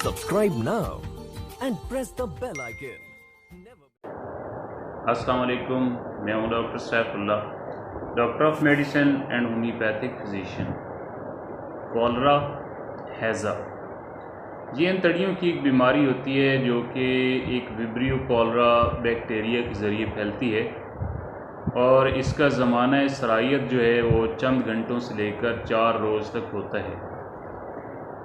Subscribe now and press the bell icon. अस्सलाम वालेकुम, मैं हूँ doctor Saifullah, doctor of medicine and homeopathic physician. Cholera, हैज़ा, ये अंतड़ियों की एक बीमारी होती है जो कि एक विब्रियो कॉलरा बैक्टीरिया के ज़रिए फैलती है और इसका ज़माना सरायत जो है वो चंद घंटों से लेकर 4 रोज़ तक होता है।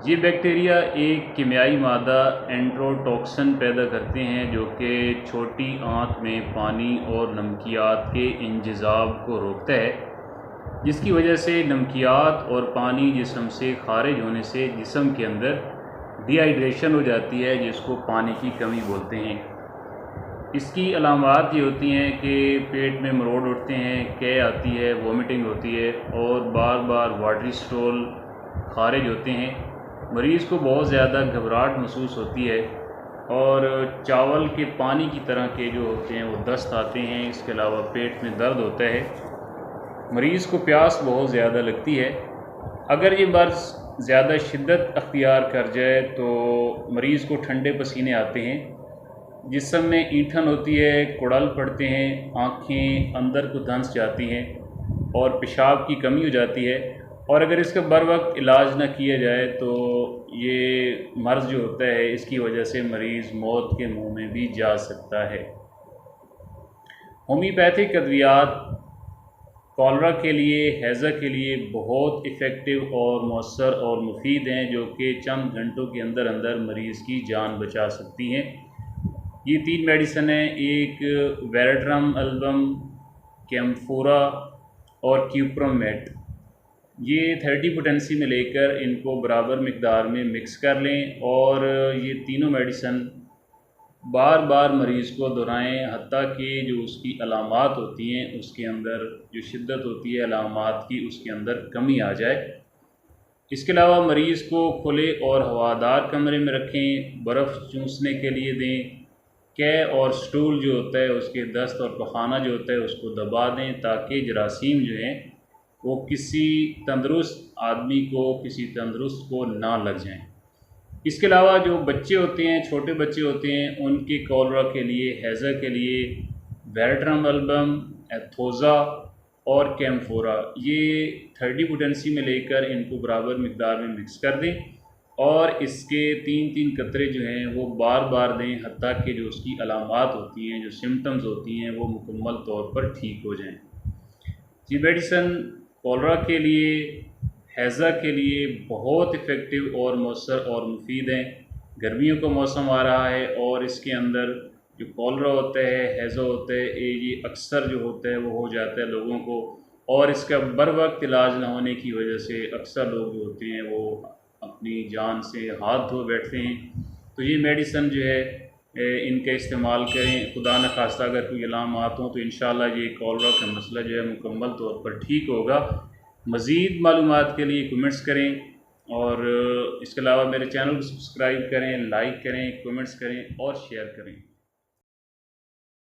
ये बैक्टीरिया एक कीमियाई मादा एंट्रोटॉक्सिन पैदा करते हैं जो कि छोटी आंत में पानी और नमकियात के इंजज़ाब को रोकता है, जिसकी वजह से नमकियात और पानी जिस्म से खारिज होने से जिस्म के अंदर डिहाइड्रेशन हो जाती है, जिसको पानी की कमी बोलते हैं। इसकी अलामात ये होती हैं कि पेट में मरोड़ उठते हैं, कै आती है, वॉमिटिंग होती है और बार बार वाटरी स्टूल खारिज होते हैं। मरीज़ को बहुत ज़्यादा घबराहट महसूस होती है और चावल के पानी की तरह के जो होते हैं वो दस्त आते हैं। इसके अलावा पेट में दर्द होता है, मरीज़ को प्यास बहुत ज़्यादा लगती है। अगर ये मर्ज़ ज़्यादा शिद्दत अख्तियार कर जाए तो मरीज़ को ठंडे पसीने आते हैं, जिस्म में ईंठन होती है, कुड़ल पड़ते हैं, आँखें अंदर को धंस जाती हैं और पेशाब की कमी हो जाती है। और अगर इसका बर वक्त इलाज न किया जाए तो ये मर्ज़ जो होता है इसकी वजह से मरीज़ मौत के मुंह में भी जा सकता है। होम्योपैथिक अद्वियात कॉलरा के लिए, हैज़ा के लिए बहुत इफ़ेक्टिव और मौसर और मुफीद हैं, जो कि चंद घंटों के अंदर अंदर मरीज़ की जान बचा सकती हैं। ये 3 मेडिसन हैं, एक वेरेट्रम अल्बम, कैम्फोरा और क्यूप्रमेट। ये 30 पोटेंसी में लेकर इनको बराबर मिकदार में मिक्स कर लें और ये तीनों मेडिसन बार बार मरीज़ को दोहराएं, हत्ता कि जो उसकी अलामात होती हैं उसके अंदर जो शिद्दत होती है अलामात की उसके अंदर कमी आ जाए। इसके अलावा मरीज़ को खुले और हवादार कमरे में रखें, बर्फ़ चूसने के लिए दें, कै और स्टूल जो होता है उसके दस्त और पखाना जो होता है उसको दबा दें ताकि जरासीम जो हैं वो किसी तंदुरुस्त आदमी को, किसी तंदुरुस्त को ना लग जाएं। इसके अलावा जो बच्चे होते हैं, छोटे बच्चे होते हैं, उनके कॉलरा के लिए, हैज़ा के लिए वेरेट्रम अल्बम, एथोज़ा और कैम्फोरा ये 30 पोटेंसी में लेकर इनको बराबर मिकदार में मिक्स कर दें और इसके 3-3 कतरे जो हैं वो बार बार दें, हत्ता कि जो उसकी अलामात होती हैं, जो सिम्टम्स होती हैं वो मुकम्मल तौर पर ठीक हो जाएं। ये मेडिसन कॉलरा के लिए, हैज़ा के लिए बहुत इफ़ेक्टिव और मौसर और मुफीद हैं। गर्मियों का मौसम आ रहा है और इसके अंदर जो कॉलरा होता है, हैज़ा होता है, ये अक्सर जो होता है वो हो जाता है लोगों को, और इसका बर वक्त इलाज न होने की वजह से अक्सर लोग जो होते हैं वो अपनी जान से हाथ धो बैठते हैं। तो ये मेडिसन जो है इनका इस्तेमाल करें। खुदा न खास्ता अगर कोई अलामात हो तो इंशाअल्लाह ये कॉलरा का मसला जो है मुकम्मल तौर पर ठीक होगा। मज़ीद मालूमात के लिए कमेंट्स करें और इसके अलावा मेरे चैनल को सब्सक्राइब करें, लाइक करें, कमेंट्स करें और शेयर करें।